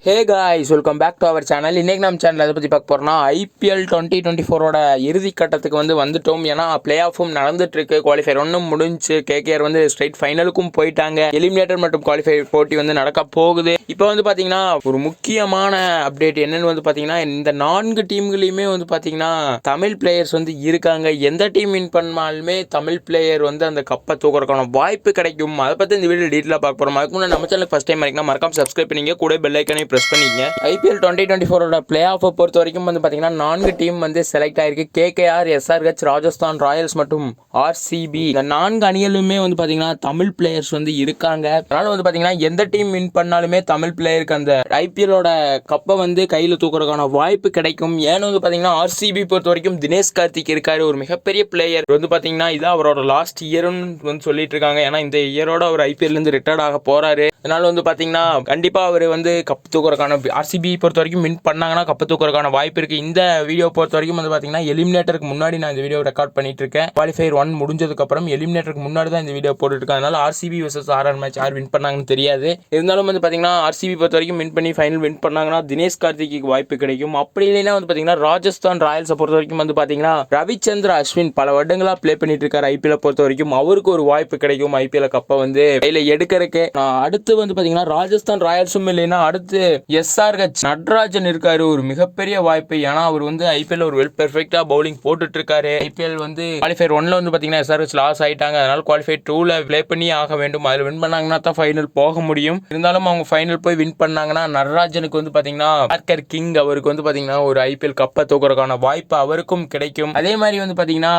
Hey guys, welcome back to our channel. இன்றைக்கி நம்ம channel எதை பற்றி பார்க்க போகிறோம்னா ஐபிஎல் 2024 இறுதி கட்டத்துக்கு வந்துட்டோம். ஏன்னா பிளே ஆஃபும் நடந்துட்டுருக்கு. குவாலிஃபயர் ஒன்றும் முடிஞ்சு கேகேஆர் ஸ்ட்ரைட் ஃபைனலுக்கும் போயிட்டாங்க. எலிமினேட்டர் மற்றும் குவாலிஃபயர் போட்டி நடக்க போகுது. இப்போ பார்த்தீங்கன்னா ஒரு முக்கியமான அப்டேட் என்னன்னு பார்த்தீங்கன்னா, இந்த 4 டீம்களையுமே பார்த்தீங்கன்னா தமிழ் பிளேயர்ஸ் இருக்காங்க. எந்த டீம் வின் பண்ணாலுமே தமிழ் பிளேயர் அந்த கப்பை தூக்குறதுக்கான வாய்ப்பு கிடைக்கும். அதை பற்றி இந்த வீடியோ டீட்டெயிலாக பார்க்க போகிறோம். அதுக்கு முன்னாடி நம்ம சேனலுக்கு ஃபஸ்ட் டைம் வரைக்கும் மறக்காம சப்ஸ்கிரைப் பண்ணிங்க, கூட பெல் ஐக்கனை பிரஸ் பண்ணிங்க. ஐபிஎல் 2024 பிளே ஆஃபை பொறுத்த வரைக்கும் பார்த்தீங்கன்னா 4 டீம் செலக்ட் ஆயிருக்கு. கேகேஆர், எஸ்ஆர்ஹெச், ராஜஸ்தான் ராயல்ஸ் மற்றும் ஆர்சிபி. இந்த 4 அணிகளுமே பார்த்தீங்கன்னா தமிழ் பிளேயர்ஸ் இருக்காங்க. அதனால பார்த்தீங்கன்னா எந்த டீம் வின் பண்ணாலுமே தமிழ் பிளேயருக்கு அந்த ஐபிஎல்லோட கப்பை கையில் தூக்குறதுக்கான வாய்ப்பு கிடைக்கும். ஏன்னு பார்த்தீங்கன்னா ஆர்சிபி பொறுத்த வரைக்கும் தினேஷ் கார்த்திக் இருக்காரு, ஒரு மிகப்பெரிய பிளேயர். பார்த்தீங்கன்னா இதான் அவரோட லாஸ்ட் இயர்னு சொல்லிட்டு இருக்காங்க. ஏன்னா இந்த இயரோட அவர் ஐபிஎல் இருந்து ரிட்டையர்ட் ஆக போறாரு. அதனால பார்த்தீங்கன்னா கண்டிப்பா அவர் கப் தூக்குறதுக்கான ஆர்சிபி பொறுத்த வரைக்கும் வின் பண்ணாங்கன்னா கப்பு தூக்குறதுக்கான வாய்ப்பு இருக்கு. இந்த வீடியோ பொறுத்த வரைக்கும் பார்த்தீங்கன்னா எலிமினேட்டருக்கு முன்னாடி நான் இந்த வீடியோ ரெக்கார்ட் பண்ணிட்டு இருக்கேன். குவாலிஃபயர் 1 முடிஞ்சதுக்கு அப்புறம் எலிமினேட்டருக்கு முன்னாடி தான் இந்த வீடியோ போட்டுட்டு இருக்கேன். அதனால ஆர்சிபி vs ஆர்ஆர் மேட்ச் யார் வின் பண்ணாங்கன்னு தெரியாது. இருந்தாலும் பார்த்தீங்கன்னா ஆர்சிபி பொறுத்த வரைக்கும் வின் பண்ணி ஃபைனல் வின் பண்ணாங்கன்னா தினேஷ் கார்த்திக்கு வாய்ப்பு கிடைக்கும். அப்படி இல்லைன்னா பார்த்தீங்கன்னா ராஜஸ்தான் ராயல்ஸை பொறுத்த வரைக்கும் பார்த்தீங்கன்னா ரவிச்சந்திர அஸ்வின் பல வருடங்களா பிளே பண்ணிட்டு இருக்காரு. ஐபிஎல் பொறுத்த வரைக்கும் அவருக்கு ஒரு வாய்ப்பு கிடைக்கும் ஐபிஎல் கப்பை கையில எடுக்கிறதுக்கு. அடுத்து பார்த்தீங்கன்னா ராஜஸ்தான் ராயல்ஸும் இல்லைன்னா அடுத்து எஸ்ஆர்ஹெச் நட்ராஜன் இருக்காரு, ஒரு மிகப்பெரிய வாய்ப்பு. ஏன்னா அவர் ஐபிஎல் ஒரு வெல் பெர்ஃபெக்ட்டா பவுலிங் போட்டுட்டு இருக்காரு. ஐபிஎல் குவாலிஃபயர் 1ல பார்த்தீங்கன்னா எஸ்ஆர்ஹெச் லாஸ் ஆயிட்டாங்க. அதனால குவாலிஃபயர் 2ல ப்ளே பண்ணி ஆக வேண்டும். அதில் வின் பண்ணாங்கன்னா தான் ஃபைனல் போக முடியும். இருந்தாலும் அவங்க ஃபைனல் போய் வின் பண்ணாங்கன்னா நட்ராஜனுக்கு பார்த்தீங்கன்னா பார்க்கர் கிங் அவருக்கு பார்த்தீங்கன்னா ஒரு ஐபிஎல் கப்பை தூக்குறதுக்கான வாய்ப்பு அவருக்கும் கிடைக்கும். அதே மாதிரி பார்த்தீங்கன்னா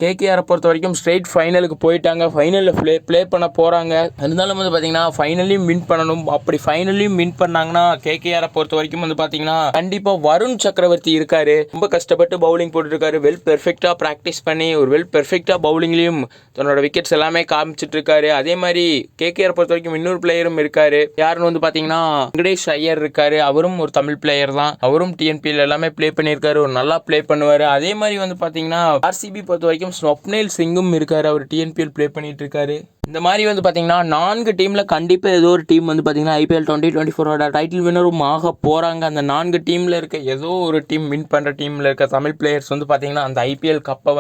கேகேஆர் பொறுத்த வரைக்கும் ஸ்ட்ரைட் ஃபைனலுக்கு போயிட்டாங்க. ஃபைனலில் ப்ளே பண்ண போறாங்க. இருந்தாலும் பார்த்தீங்கன்னா ஃபைனலையும் வின் பண்ணணும். அப்படி ஃபைனலையும் வின் பண்ணாங்கன்னா கேகேஆரை பொறுத்த வரைக்கும் பார்த்தீங்கன்னா கண்டிப்பா வருண் சக்கரவர்த்தி இருக்காரு. ரொம்ப கஷ்டப்பட்டு பவுலிங் போட்டு இருக்காரு. வெல் பெர்ஃபெக்ட்டா பிராக்டிஸ் பண்ணி ஒரு வெல் பெர்ஃபெக்ட்டா பவுலிங்லயும் தன்னோட விக்கெட்ஸ் எல்லாமே காமிச்சிட்டு இருக்காரு. அதே மாதிரி கேகேஆர் பொறுத்த வரைக்கும் இன்னொரு பிளேயரும் இருக்காரு. யாருன்னு பார்த்தீங்கன்னா வெங்கடேஷ் ஐயர் இருக்காரு. அவரும் ஒரு தமிழ் பிளேயர் தான். அவரும் டிஎன்பிஎல் எல்லாமே ப்ளே பண்ணியிருக்காரு. ஒரு நல்லா ப்ளே பண்ணுவாரு. அதே மாதிரி பார்த்தீங்கன்னா ஆர்சிபி பொறுத்த வரைக்கும் ஸ்வப்னேல் சிங்கும் இருக்காரு. அவர் டிஎன்பிஎல் ப்ளே பண்ணிட்டு இருக்காரு. இந்த மாதிரி பார்த்தீங்கன்னா 4 டீம்ல கண்டிப்பா ஏதோ ஒரு டீம் பார்த்தீங்கன்னா ஐபிஎல் 2024 டைட்டில் வின்னரும் ஆக போறாங்க. அந்த 4 டீம்ல இருக்க ஏதோ ஒரு டீம் வின் பண்ற டீம்ல இருக்க தமிழ் பிளேயர்ஸ் பார்த்தீங்கன்னா அந்த ஐபிஎல் கப்பை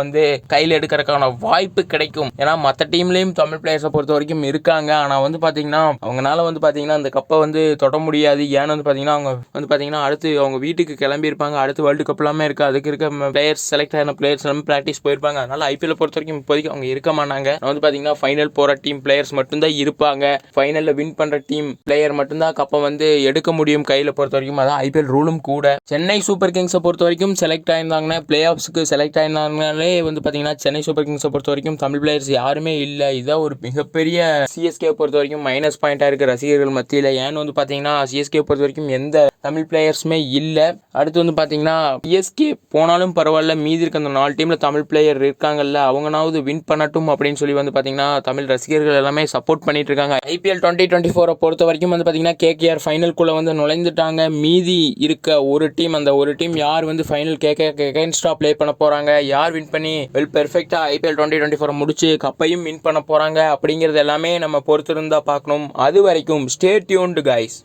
கையில் எடுக்கிறதுக்கான வாய்ப்பு கிடைக்கும். ஏன்னா மற்ற டீம்லயும் தமிழ் பிளேயர்ஸை பொறுத்த வரைக்கும் இருக்காங்க. ஆனா பார்த்தீங்கன்னா அவங்களால பார்த்தீங்கன்னா அந்த கப்பை தொட முடியாது. ஏன்னு பார்த்தீங்கன்னா அவங்க பார்த்தீங்கன்னா அடுத்து அவங்க வீட்டுக்கு கிளம்பி இருப்பாங்க. அடுத்து வேர்ல்டு கப் எல்லாமே இருக்கு. அதுக்கு இருக்க பிளேயர்ஸ் செலக்ட் ஆன பிளேயர்ஸ் எல்லாமே பிராக்டிஸ் போயிருப்பாங்க. அதனால ஐபிஎல் பொறுத்த வரைக்கும் இப்போதைக்கு அவங்க இருக்க மாட்டாங்க. பார்த்தீங்கன்னா ஃபைனல் போற டீம் பிளேயர்ஸ் மட்டும்தான் இருப்பாங்க. ஃபைனல்ல வின் பண்ற டீம் பிளேயர் மட்டும்தான் கப்பை எடுக்க முடியும் கையில பொறுத்த வரைக்கும். அதான் ஐபிஎல் ரூலும் கூட. சென்னை சூப்பர் கிங்ஸை பொறுத்த வரைக்கும் செலக்ட் ஆயிருந்தாங்கன்னா பிளே ஆஃப்ஸ்க்கு செலக்ட் ஆயிருந்தாங்களே பார்த்தீங்கன்னா சென்னை சூப்பர் கிங்ஸை பொறுத்த வரைக்கும் தமிழ் பிளேயர்ஸ் யாருமே இல்லை. இதான் ஒரு மிகப்பெரிய சிஎஸ்கே பொறுத்த வரைக்கும் மைனஸ் பாயிண்டா இருக்கு ரசிகர்கள் மத்தியில். ஏன்னு பார்த்தீங்கன்னா சிஎஸ்கே பொறுத்த வரைக்கும் எந்த தமிழ் பிளேயர்ஸுமே இல்லை. அடுத்து பார்த்தீங்கன்னா சிஎஸ்கே போனாலும் பரவாயில்ல, மீதி இருக்க அந்த 4 டீம்ல தமிழ் பிளேயர் இருக்காங்கல்ல, அவங்கனாவது வின் பண்ணட்டும் அப்படின்னு சொல்லி பார்த்தீங்கன்னா தமிழ் ரசிகர்கள் எல்லாமே சப்போர்ட் பண்ணிட்டு இருக்காங்க. ஐபிஎல் 2024 பொறுத்த வரைக்கும் பார்த்தீங்கன்னா கேகேஆர் ஃபைனலுக்குள்ள நுழைந்துட்டாங்க. மீதி இருக்க ஒரு டீம், அந்த ஒரு டீம் யார் ஃபைனல் கேகேஆர் அகைன்ஸ்டா ப்ளே பண்ண போறாங்க, யார் வின் பண்ணி வெல் பெர்ஃபெக்ட்டா ஐபிஎல் 2024 முடிச்சு கப்பையும் வின் பண்ண போறாங்க அப்படிங்கிறது எல்லாமே நம்ம பொறுத்திருந்தா பார்க்கணும். அது வரைக்கும் ஸ்டே டியூன்டு கைஸ்.